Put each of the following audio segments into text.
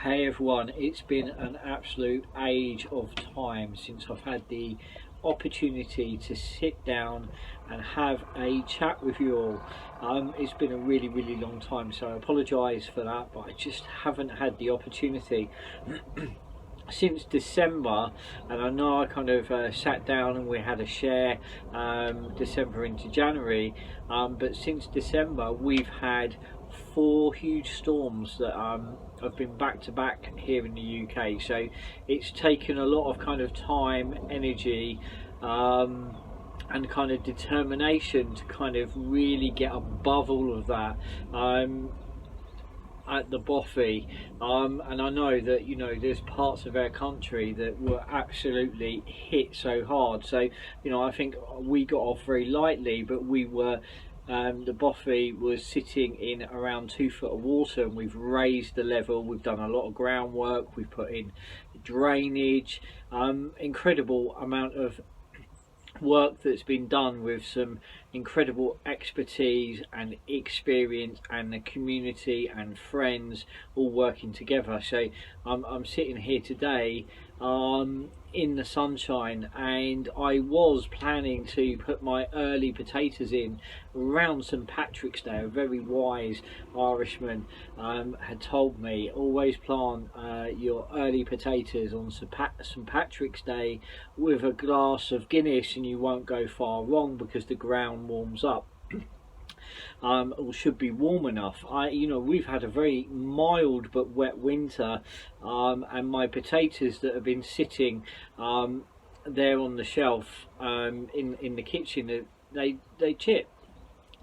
Hey everyone, it's been an absolute age of time since I've had the opportunity to sit down and have a chat with you all. It's been a really long time, so I apologise for that, but I just haven't had the opportunity since December. And I know I kind of sat down and we had a share December into January, but since December we've had four huge storms that have been back to back here in the UK, so it's taken a lot of kind of time, energy, and kind of determination to kind of really get above all of that at the Boffey, and I know that, you know, there's parts of our country that were absolutely hit so hard. So, you know, I think we got off very lightly, but we were the Boffey was sitting in around 2 foot of water, and we've raised the level, we've done a lot of groundwork, we've put in drainage, incredible amount of work that's been done with some incredible expertise and experience, and the community and friends all working together. So I'm sitting here today in the sunshine, and I was planning to put my early potatoes in around St Patrick's Day. A very wise Irishman had told me, always plant your early potatoes on St Patrick's Day with a glass of Guinness, and you won't go far wrong because the ground warms up. Or should be warm enough. You know, we've had a very mild but wet winter, and my potatoes that have been sitting there on the shelf in the kitchen, they chip.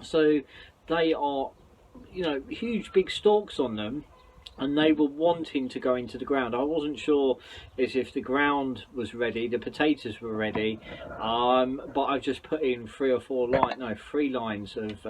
So they are, you know, huge big stalks on them, and they were wanting to go into the ground. I wasn't sure as if the ground was ready, the potatoes were ready, but I've just put in three lines of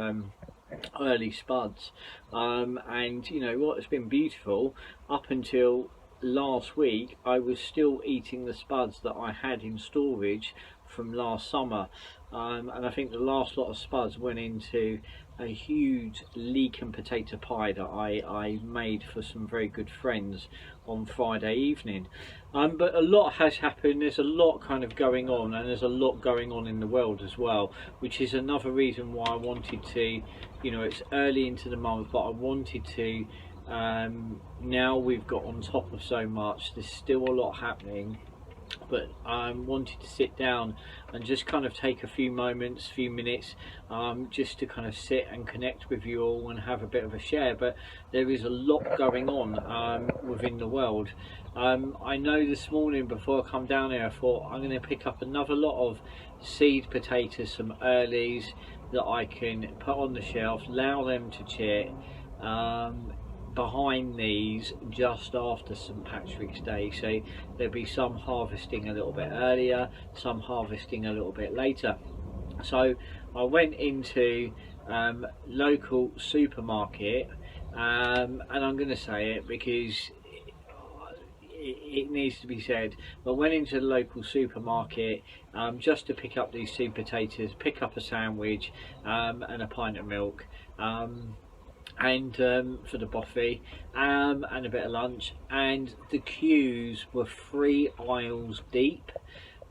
early spuds, and you know what, it's been beautiful. Up until last week I was still eating the spuds that I had in storage from last summer, and I think the last lot of spuds went into a huge leek and potato pie that I made for some very good friends on Friday evening. But a lot has happened. There's a lot kind of going on, and there's a lot going on in the world as well, which is another reason why I wanted to, you know, it's early into the month, but I wanted to, now we've got on top of so much, there's still a lot happening, but I wanted to sit down and just kind of take a few minutes, just to kind of sit and connect with you all and have a bit of a share. But there is a lot going on within the world. I know this morning before I come down here, I thought I'm going to pick up another lot of seed potatoes, some earlies that I can put on the shelf, allow them to chip behind these just after St Patrick's Day. So there'll be some harvesting a little bit earlier, some harvesting a little bit later. So I went into local supermarket, and I'm going to say it because it needs to be said, but went into the local supermarket just to pick up these seed potatoes, pick up a sandwich and a pint of milk, and for the Boffey, and a bit of lunch, and the queues were 3 aisles deep.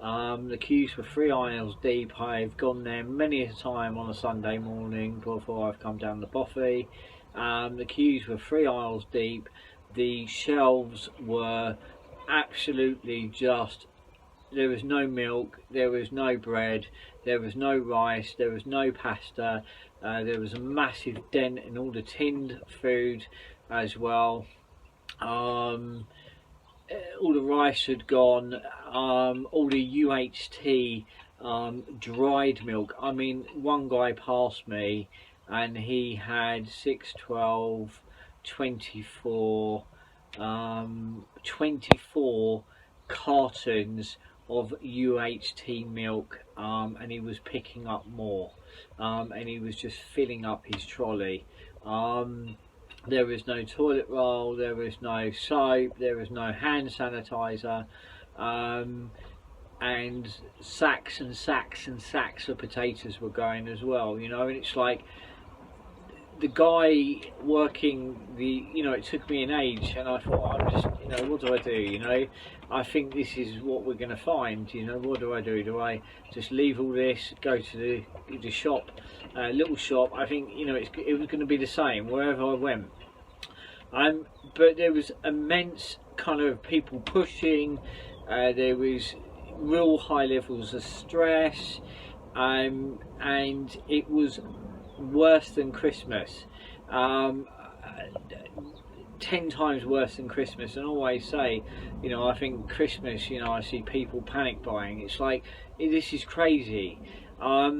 The queues were 3 aisles deep. I've gone there many a time on a Sunday morning before I've come down the Boffey. The queues were 3 aisles deep. The shelves were absolutely just, there was no milk, there was no bread, there was no rice, there was no pasta, there was a massive dent in all the tinned food as well. All the rice had gone, all the UHT dried milk. I mean, one guy passed me and he had 6, 12, 24 cartons of UHT milk, and he was picking up more, and he was just filling up his trolley. There was no toilet roll, there was no soap, there was no hand sanitizer, and sacks and sacks and sacks of potatoes were going as well, you know. And it's like, the guy working it took me an age, and I thought, I'm just, what do I do? I think this is what we're going to find. What do I do? Do I just leave all this, go to the shop, little shop? I think, it was going to be the same wherever I went. But there was immense kind of people pushing. There was real high levels of stress, and it was worse than Christmas, 10 times worse than Christmas. And I always say, I think Christmas, I see people panic buying. It's like, this is crazy. I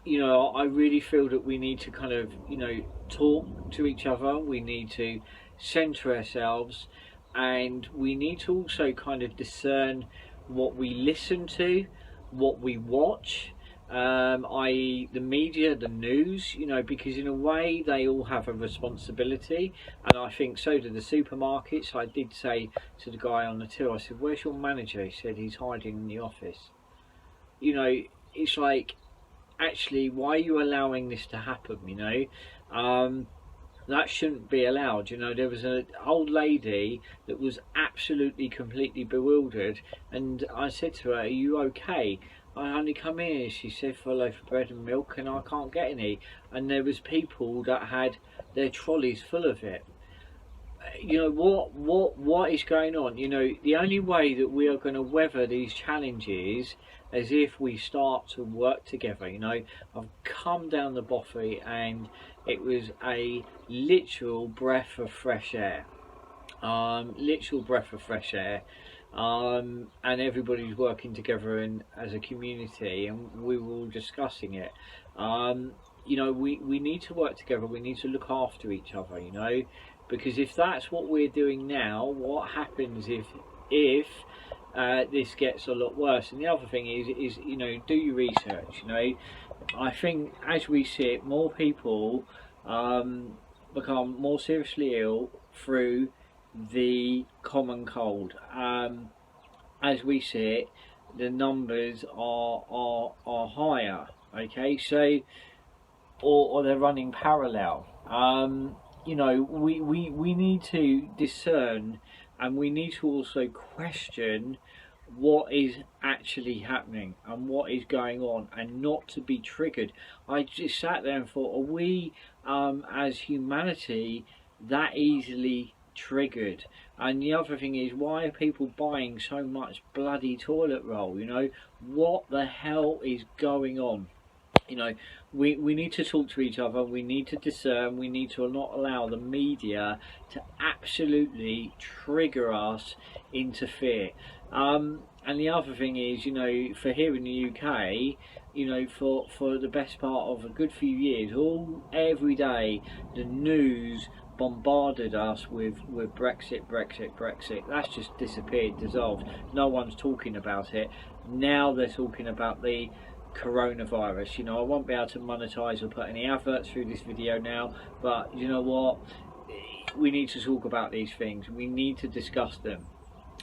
really feel that we need to kind of, talk to each other. We need to center ourselves, and we need to also kind of discern what we listen to, what we watch, i.e. the media, the news, because in a way they all have a responsibility, and I think so do the supermarkets. I did say to the guy on the till, I said, where's your manager? He said he's hiding in the office. It's like, actually, why are you allowing this to happen? That shouldn't be allowed. There was an old lady that was absolutely completely bewildered, and I said to her, are you okay? I only come in, she said, for a loaf of bread and milk, and I can't get any. And there was people that had their trolleys full of it. What is going on? The only way that we are going to weather these challenges is if we start to work together. I've come down the Boffey, and it was a literal breath of fresh air. Literal breath of fresh air. And everybody's working together as a community, and we were all discussing it. We need to work together. We need to look after each other, because if that's what we're doing now, what happens if this gets a lot worse? And the other thing is do your research. I think as we see it, more people become more seriously ill through the common cold. As we see it, the numbers are higher. Okay, so or they're running parallel. We need to discern, and we need to also question what is actually happening and what is going on, and not to be triggered. I just sat there and thought, are we as humanity that easily triggered? And the other thing is, why are people buying so much bloody toilet roll? What the hell is going on? We need to talk to each other. We need to discern. We need to not allow the media to absolutely trigger us into fear. And the other thing is, for here in the UK, for the best part of a good few years, every day the news bombarded us with Brexit. That's just disappeared, dissolved. No one's talking about it. Now they're talking about the coronavirus. I won't be able to monetize or put any adverts through this video now, but you know what, we need to talk about these things. We need to discuss them.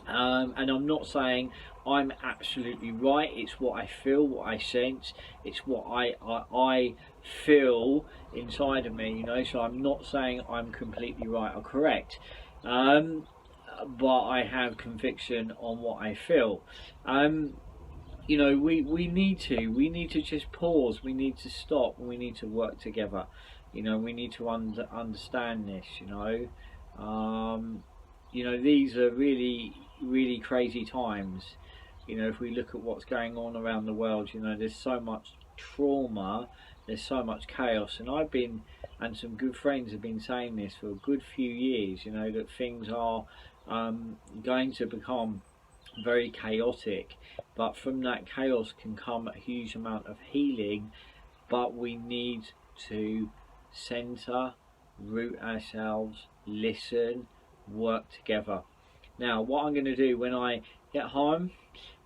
And I'm not saying I'm absolutely right. It's what I feel, what I sense. It's what I feel inside of me, so I'm not saying I'm completely right or correct, but I have conviction on what I feel. We need to just pause. We need to stop. We need to work together. We need to understand this. These are really crazy times. If we look at what's going on around the world, there's so much trauma, there's so much chaos, and some good friends have been saying this for a good few years, that things are going to become very chaotic, but from that chaos can come a huge amount of healing. But we need to center, root ourselves, listen, work together. Now, what I'm going to do when I get home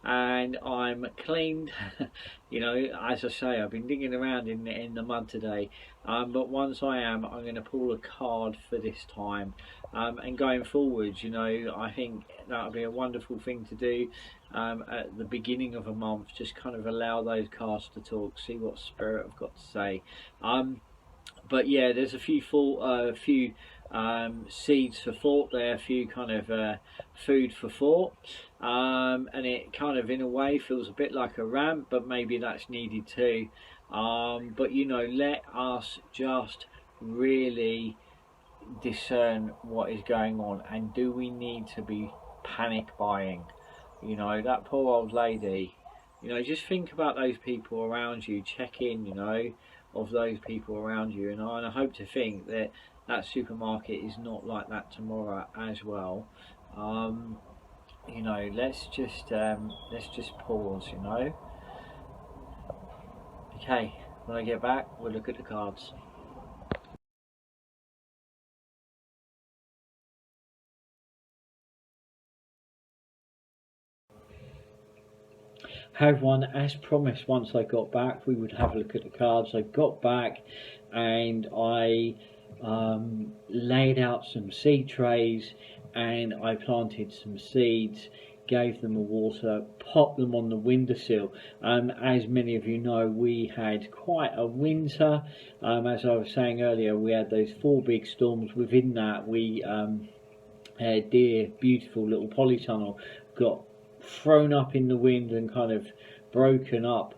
and I'm cleaned, as I say, I've been digging around in the mud today, but once I'm going to pull a card for this time, and going forwards, I think that would be a wonderful thing to do at the beginning of a month. Just kind of allow those cards to talk, see what spirit have got to say. But yeah, there's a few seeds for thought there, a few kind of food for thought, and it kind of in a way feels a bit like a rant, but maybe that's needed too. But you know, let us just really discern what is going on, and do we need to be panic buying? You know, that poor old lady, you know, just think about those people around you, check in, you know, of those people around you, and I hope to think that that supermarket is not like that tomorrow as well. um, you know, let's just pause, you know. Okay, when I get back we'll look at the cards. Hi everyone, as promised, once I got back we would have a look at the cards. I got back and I laid out some seed trays and I planted some seeds, gave them a water, popped them on the windowsill. As many of you know, we had quite a winter. As I was saying earlier, we had those 4 big storms. Within that we our dear beautiful little polytunnel got thrown up in the wind and kind of broken up,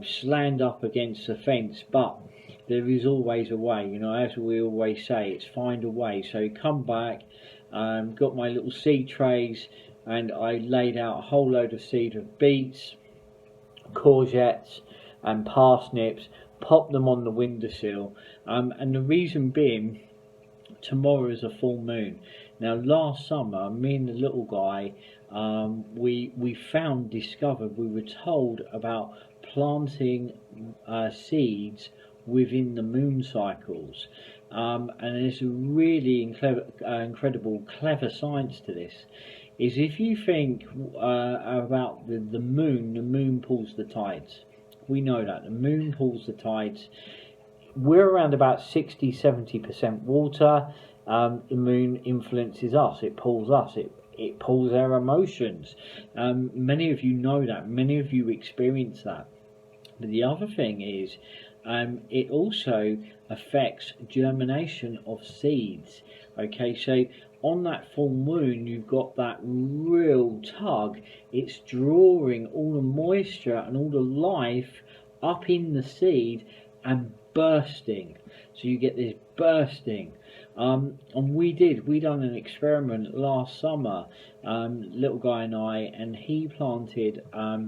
slammed up against the fence. But there is always a way, you know, as we always say, it's find a way. So come back, got my little seed trays and I laid out a whole load of seed of beets, courgettes and parsnips, popped them on the windowsill, and the reason being, tomorrow is a full moon. Now last summer, me and the little guy, we discovered, we were told about planting seeds within the moon cycles, and there's a really incredible clever science to this. Is if you think about the moon pulls the tides. We know that the moon pulls the tides. We're around about 60-70% water. The moon influences us, it pulls us, it pulls our emotions. Many of you know that, many of you experience that. But the other thing is, it also affects germination of seeds. Okay, so on that full moon you've got that real tug, it's drawing all the moisture and all the life up in the seed and bursting. So you get this bursting. And we done an experiment last summer, little guy and I, and he planted a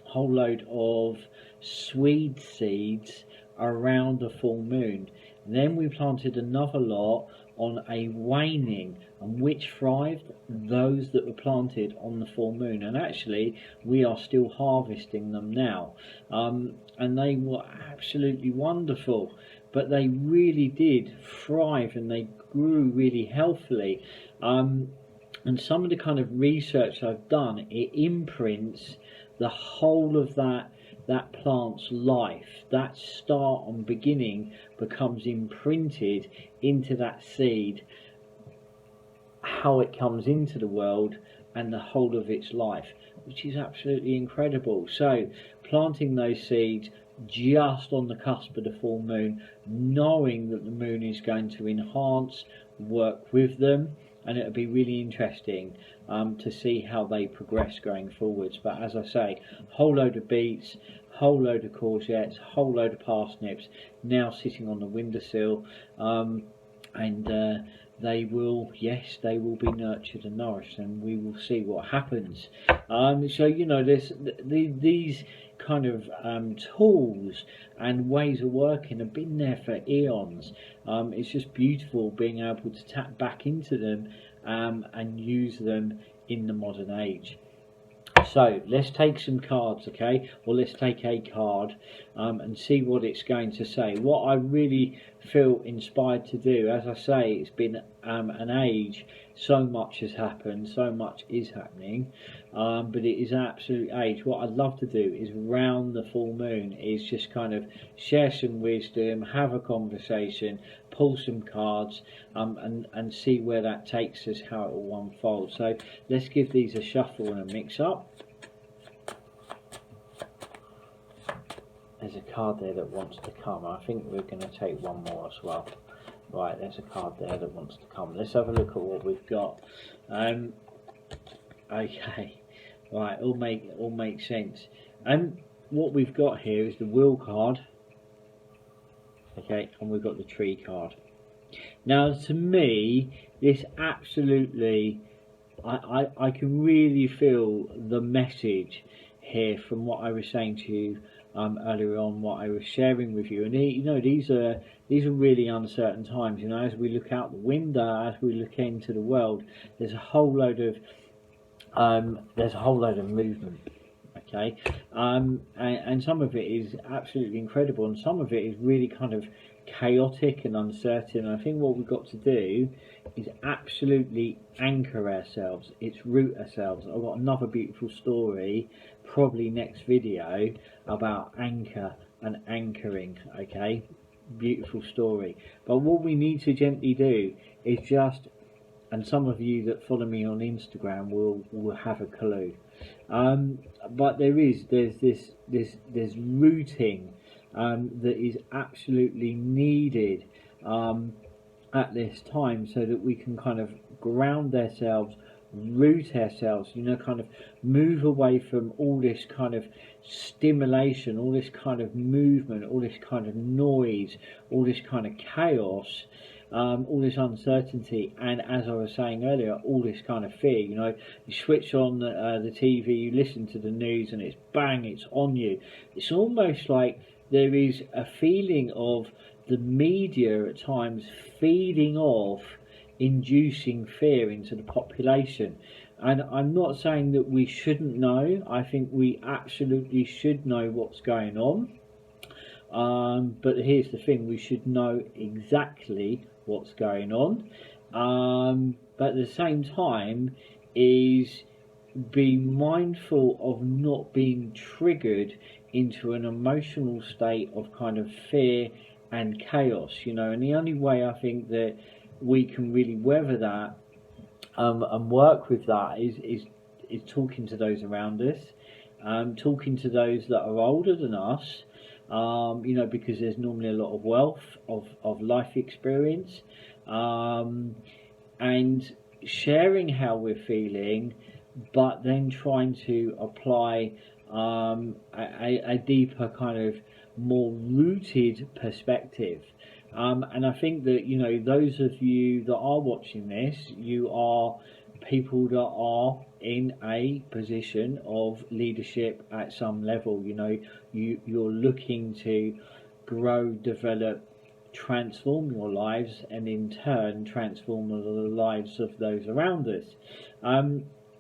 whole load of swede seeds around the full moon. Then we planted another lot on a waning, and which thrived? Those that were planted on the full moon. And actually we are still harvesting them now, and they were absolutely wonderful. But they really did thrive and they grew really healthily. And some of the kind of research I've done, it imprints the whole of that plant's life. That start and beginning becomes imprinted into that seed, how it comes into the world and the whole of its life, which is absolutely incredible. So planting those seeds just on the cusp of the full moon, knowing that the moon is going to enhance, work with them, and it'll be really interesting to see how they progress going forwards. But as I say, whole load of beets, whole load of courgettes, whole load of parsnips now sitting on the windowsill, and they will, yes, they will be nurtured and nourished, and we will see what happens. So you know, these kind of tools and ways of working have been there for eons. It's just beautiful being able to tap back into them and use them in the modern age. So let's take some cards, okay, or let's take a card and see what it's going to say. What I really feel inspired to do, as I say, it's been an age, so much has happened, so much is happening, but it is an absolute age. What I'd love to do is round the full moon is just kind of share some wisdom, have a conversation, pull some cards, and see where that takes us, how it will unfold. So let's give these a shuffle and a mix up. there's a card there that wants to come. I think we're going to take one more as well. Right, there's a card there that wants to come. Let's have a look at what we've got. Okay, right, all makes sense. What we've got here is the Wheel card. Okay, and we've got the Tree card. Now, to me, this absolutely, I can really feel the message here from what I was saying to you earlier on, what I was sharing with you. And these are really uncertain times. You know, as we look out the window, as we look into the world, there's a whole load of movement. Okay, and some of it is absolutely incredible, and some of it is really kind of chaotic and uncertain. And I think what we've got to do is absolutely anchor ourselves. It's root ourselves. I've got another beautiful story, probably next video, about anchor and anchoring. Okay, beautiful story. But what we need to gently do is just, and some of you that follow me on Instagram will have a clue. But there's rooting that is absolutely needed at this time, so that we can kind of ground ourselves, root ourselves, you know, kind of move away from all this kind of stimulation, all this kind of movement, all this kind of noise, all this kind of chaos, all this uncertainty, and as I was saying earlier, all this kind of fear. You know, you switch on the TV, you listen to the news, and it's bang, it's on you. It's almost like there is a feeling of the media at times feeding off, inducing fear into the population. And I'm not saying that we shouldn't know. I think we absolutely should know what's going on. But here's the thing, we should know exactly what's going on. But at the same time is be mindful of not being triggered into an emotional state of kind of fear and chaos, you know. And the only way I think that we can really weather that and work with that is talking to those around us, talking to those that are older than us, you know, because there's normally a lot of wealth of life experience, and sharing how we're feeling, but then trying to apply a deeper kind of more rooted perspective. And I think that, you know, those of you that are watching this, you are people that are in a position of leadership at some level. You know, you're looking to grow, develop, transform your lives, and in turn transform the lives of those around us.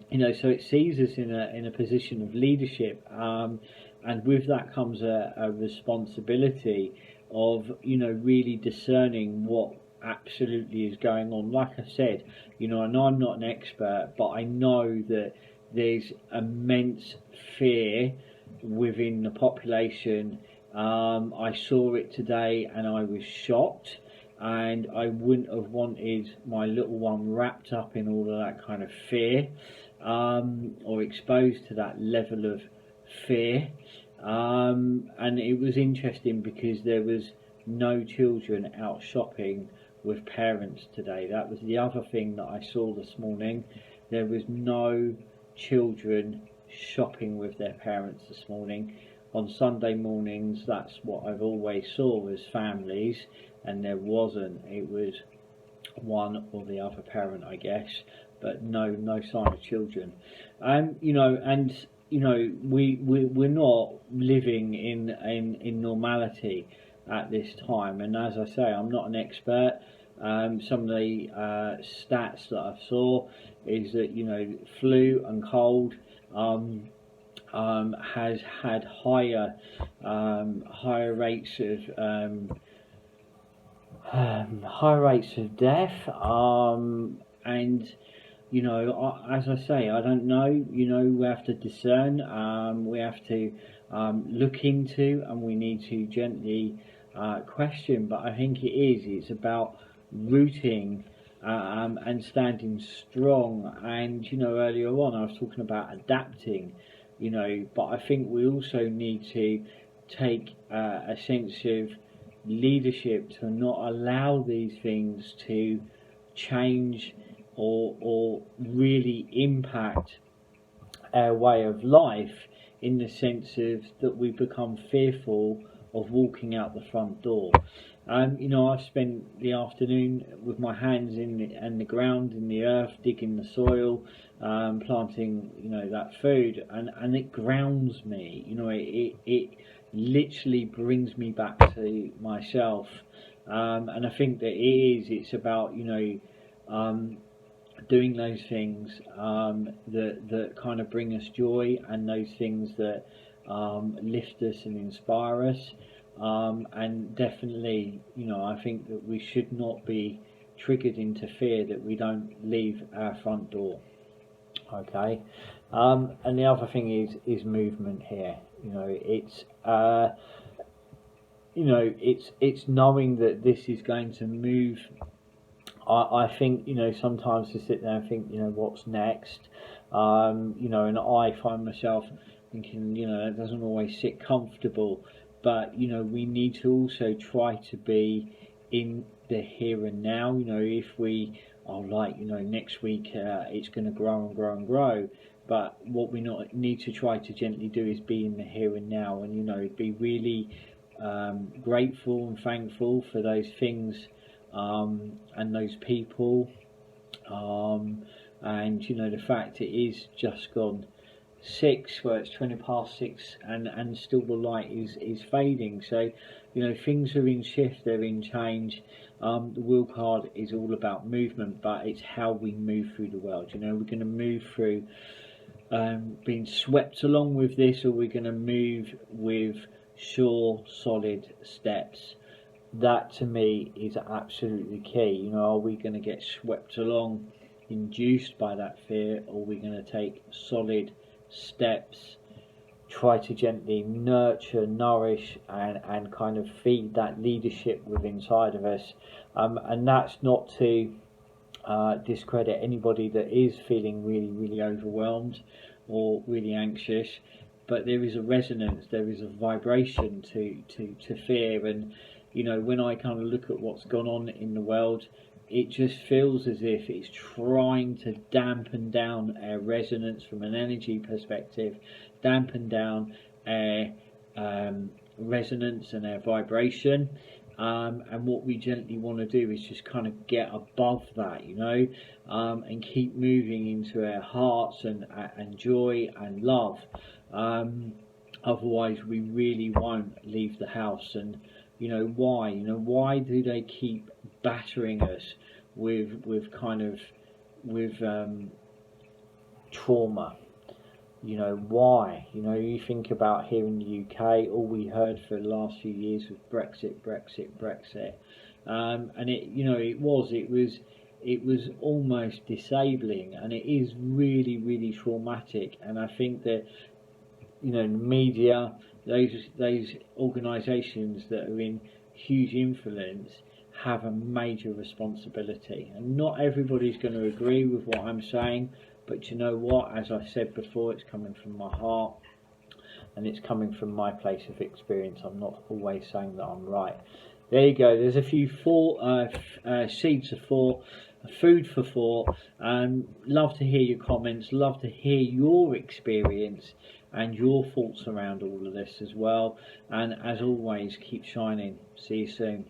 You know, so it sees us in a position of leadership, and with that comes a responsibility of, you know, really discerning what absolutely is going on. Like I said, you know, I know I'm not an expert, but I know that there's immense fear within the population. I saw it today and I was shocked, and I wouldn't have wanted my little one wrapped up in all of that kind of fear, or exposed to that level of fear. And it was interesting because there was no children out shopping with parents today. That was the other thing that I saw this morning. There was no children shopping with their parents this morning. On Sunday mornings, that's what I've always saw as families, and there wasn't. It was one or the other parent, I guess, but no sign of children. You know, and you know, we're not living in normality at this time. And as I say, I'm not an expert. Some of the stats that I saw is that, you know, flu and cold has had higher rates of death, and you know, as I say, I don't know. You know, we have to discern. We have to look into, and we need to gently question. But I think it's about rooting and standing strong. And you know, earlier on I was talking about adapting. You know, but I think we also need to take a sense of leadership to not allow these things to change or really impact our way of life, in the sense of that we become fearful of walking out the front door. You know, I've spent the afternoon with my hands in the ground, in the earth, digging the soil, planting, you know, that food, and it grounds me. You know, it literally brings me back to myself, and I think that it's about, you know, doing those things that kind of bring us joy, and those things that lift us and inspire us. And definitely, you know, I think that we should not be triggered into fear that we don't leave our front door. Okay, and the other thing is movement here. You know, it's knowing that this is going to move. I think, you know, sometimes to sit there and think, you know, what's next, you know, and I find myself thinking, you know, that doesn't always sit comfortable, but, you know, we need to also try to be in the here and now. You know, if we are like, you know, next week it's going to grow and grow and grow, but what we not need to try to gently do is be in the here and now, and, you know, be really grateful and thankful for those things and those people, and, you know, the fact it is just gone 6, well, it's 20 past 6, and still the light is fading. So, you know, things are in shift, they're in change. The wheel card is all about movement, but it's how we move through the world. You know, we're going to move through being swept along with this, or we're going to move with sure, solid steps. That to me is absolutely key. You know, are we going to get swept along, induced by that fear, or are we going to take solid steps, try to gently nurture, nourish, and kind of feed that leadership within inside of us? And that's not to discredit anybody that is feeling really, really overwhelmed or really anxious, but there is a resonance, there is a vibration to fear. And, you know, when I kind of look at what's gone on in the world, it just feels as if it's trying to dampen down our resonance from an energy perspective, dampen down our resonance and our vibration. And what we gently want to do is just kind of get above that, you know, and keep moving into our hearts and joy and love. Otherwise, we really won't leave the house. And, you know, why? You know, why do they keep battering us with trauma? You know, why? You know, you think about here in the UK, all we heard for the last few years was Brexit, Brexit, Brexit, and it, you know, it was almost disabling, and it is really, really traumatic. And I think that, you know, the media, those organisations that are in huge influence, have a major responsibility. And not everybody's going to agree with what I'm saying, but you know what, as I said before, it's coming from my heart and it's coming from my place of experience. I'm not always saying that I'm right. There you go, there's a few seeds of 4, food for 4. Love to hear your comments, love to hear your experience and your thoughts around all of this as well. And as always, keep shining. See you soon.